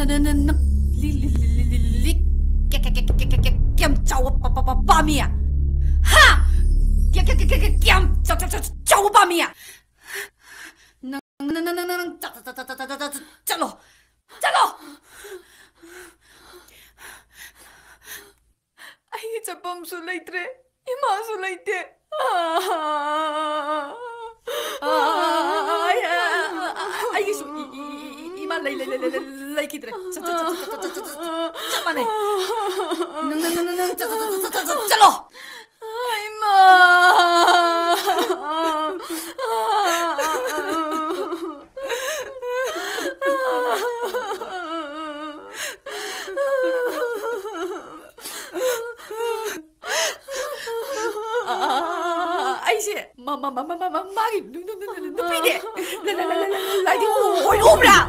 你敢找我把命？哈！敢找我把命？能站喽！Ay, sapam sulaitre, ima sulaite. Ay, isso, ima lay kidre. Chamane. Chalo. Ay, ma. Ai xe, mà cái nó bị đi. Lại thì ôi ôm ra.